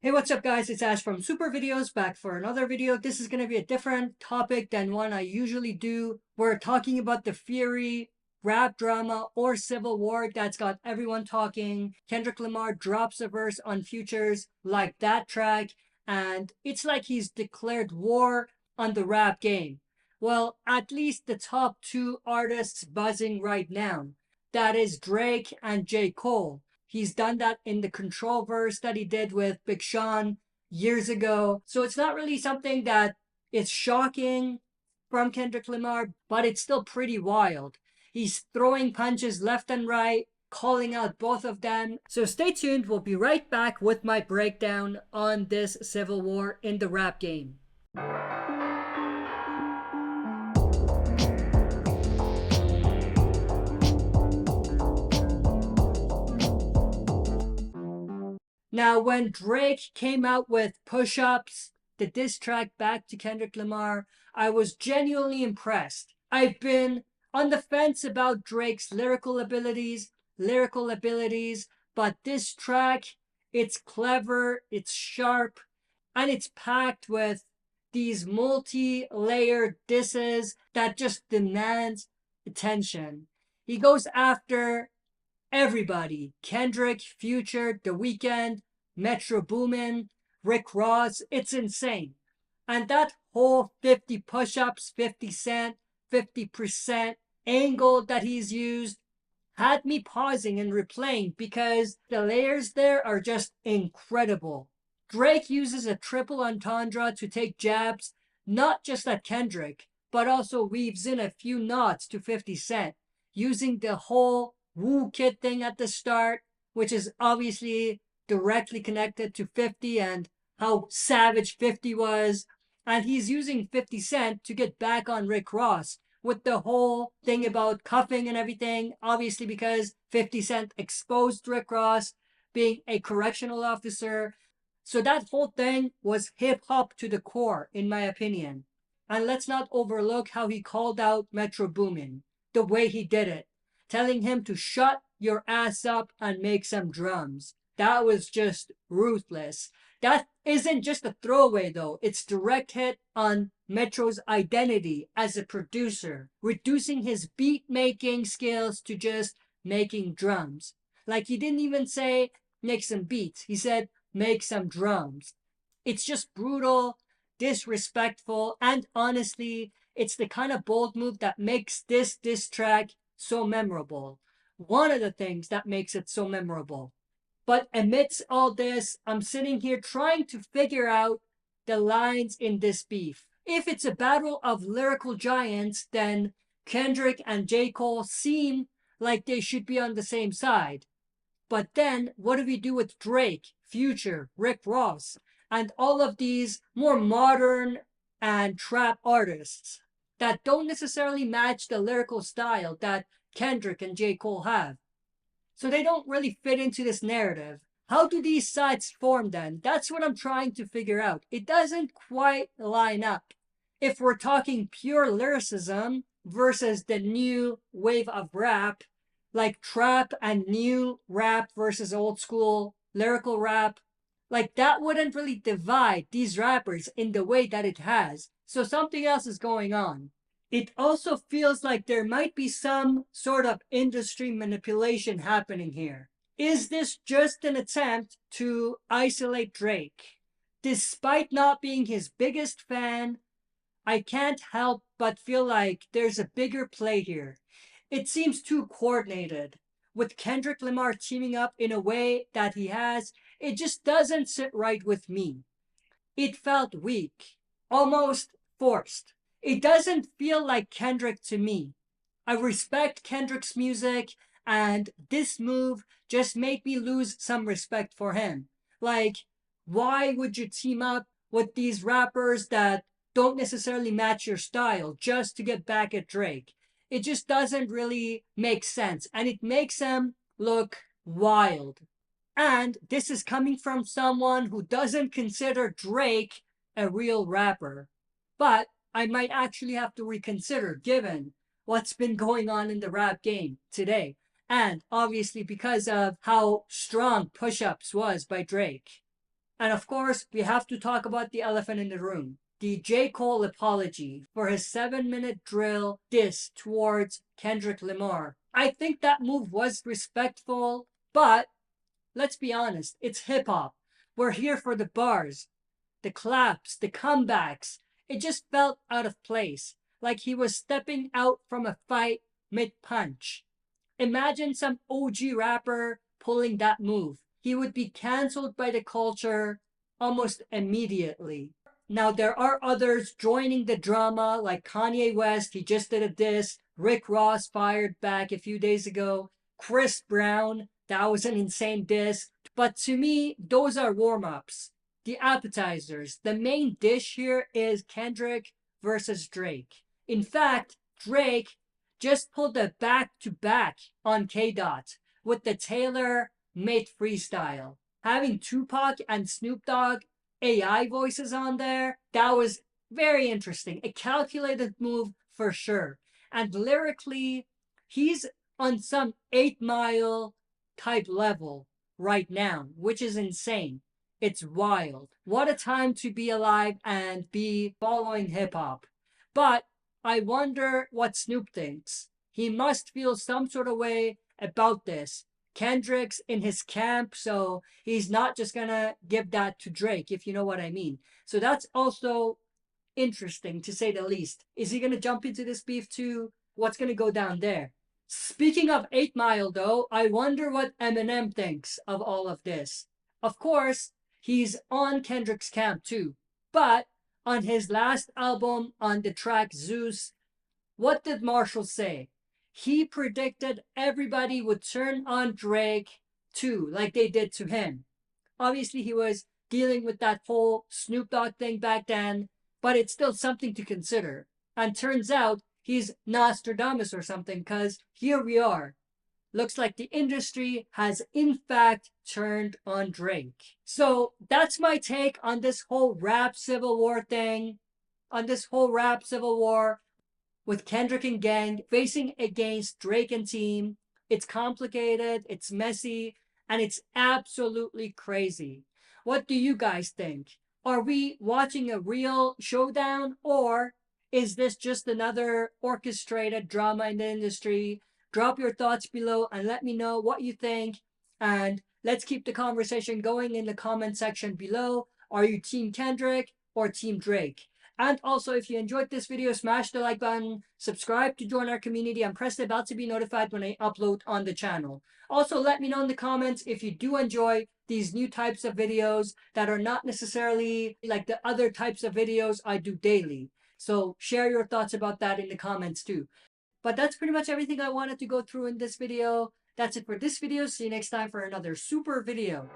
Hey, what's up guys? It's Ash from SuperVideos back for another video. This is going to be a different topic than one I usually do. We're talking about the Fury rap drama or civil war that's got everyone talking. Kendrick Lamar drops a verse on Futures like that track, and it's like he's declared war on the rap game. Well, at least the top two artists buzzing right now. That is Drake and J. Cole. He's done that in the Control verse that he did with Big Sean years ago. So it's not really something that is shocking from Kendrick Lamar, but it's still pretty wild. He's throwing punches left and right, calling out both of them. So stay tuned. We'll be right back with my breakdown on this civil war in the rap game. Now, when Drake came out with Push Ups, the diss track back to Kendrick Lamar, I was genuinely impressed. I've been on the fence about Drake's lyrical abilities, but this track, it's clever, it's sharp, and it's packed with these multi-layered disses that just demands attention. He goes after everybody. Kendrick, Future, The Weeknd, Metro Boomin, Rick Ross. It's insane. And that whole 50 push-ups, 50 cent, 50% angle that he's used had me pausing and replaying because the layers there are just incredible. Drake uses a triple entendre to take jabs, not just at Kendrick, but also weaves in a few nods to 50 Cent, using the whole Woo Kid thing at the start, which is obviously directly connected to 50 and how savage 50 was. And he's using 50 Cent to get back on Rick Ross with the whole thing about cuffing and everything, obviously because 50 Cent exposed Rick Ross being a correctional officer. So that whole thing was hip hop to the core, in my opinion. And let's not overlook how he called out Metro Boomin, the way he did it, telling him to shut your ass up and make some drums. That was just ruthless. That isn't just a throwaway though. It's direct hit on Metro's identity as a producer, reducing his beat making skills to just making drums. Like he didn't even say make some beats. He said make some drums. It's just brutal, disrespectful, and honestly, it's the kind of bold move that makes this diss track so memorable. One of the things that makes it so memorable. But amidst all this, I'm sitting here trying to figure out the lines in this beef. If it's a battle of lyrical giants, then Kendrick and J. Cole seem like they should be on the same side. But then, what do we do with Drake, Future, Rick Ross, and all of these more modern and trap artists that don't necessarily match the lyrical style that Kendrick and J. Cole have? So they don't really fit into this narrative. How do these sides form then? That's what I'm trying to figure out. It doesn't quite line up. If we're talking pure lyricism versus the new wave of rap, like trap and new rap versus old school lyrical rap, like that wouldn't really divide these rappers in the way that it has. So something else is going on. It also feels like there might be some sort of industry manipulation happening here. Is this just an attempt to isolate Drake? Despite not being his biggest fan, I can't help but feel like there's a bigger play here. It seems too coordinated. With Kendrick Lamar teaming up in a way that he has, it just doesn't sit right with me. It felt weak, almost forced. It doesn't feel like Kendrick to me. I respect Kendrick's music, and this move just made me lose some respect for him. Like, why would you team up with these rappers that don't necessarily match your style just to get back at Drake? It just doesn't really make sense, and it makes him look wild. And this is coming from someone who doesn't consider Drake a real rapper. But I might actually have to reconsider given what's been going on in the rap game today. And obviously because of how strong Push Ups was by Drake. And of course, we have to talk about the elephant in the room. The J. Cole apology for his 7-minute drill diss towards Kendrick Lamar. I think that move was respectful, but let's be honest, it's hip hop. We're here for the bars, the claps, the comebacks. It just felt out of place, like he was stepping out from a fight mid punch. Imagine some OG rapper pulling that move. He would be cancelled by the culture almost immediately. Now, there are others joining the drama, like Kanye West, he just did a diss. Rick Ross fired back a few days ago. Chris Brown, that was an insane diss. But to me, those are warm ups, the appetizers. The main dish here is Kendrick versus Drake. In fact, Drake just pulled a back to back on K Dot with the Taylor made freestyle. Having Tupac and Snoop Dogg AI voices on there, that was very interesting. A calculated move for sure. And lyrically, he's on some 8 Mile type level right now, which is insane. It's wild. What a time to be alive and be following hip hop. But I wonder what Snoop thinks. He must feel some sort of way about this. Kendrick's in his camp, so he's not just gonna give that to Drake, if you know what I mean. So that's also interesting to say the least. Is he gonna jump into this beef too? What's gonna go down there? Speaking of 8 Mile, though, I wonder what Eminem thinks of all of this. Of course, he's on Kendrick's camp too, but on his last album on the track Zeus, what did Marshall say? He predicted everybody would turn on Drake too, like they did to him. Obviously, he was dealing with that whole Snoop Dogg thing back then, but it's still something to consider. And turns out he's Nostradamus or something, because here we are. Looks like the industry has in fact turned on Drake. So that's my take on this whole rap civil war thing, on this whole rap civil war with Kendrick and gang facing against Drake and team. It's complicated, it's messy, and it's absolutely crazy. What do you guys think? Are we watching a real showdown, or is this just another orchestrated drama in the industry? Drop your thoughts below and let me know what you think. And let's keep the conversation going in the comment section below. Are you Team Kendrick or Team Drake? And also, if you enjoyed this video, smash the like button, subscribe to join our community, and press the bell to be notified when I upload on the channel. Also, let me know in the comments if you do enjoy these new types of videos that are not necessarily like the other types of videos I do daily. So share your thoughts about that in the comments too. But that's pretty much everything I wanted to go through in this video. That's it for this video. See you next time for another super video.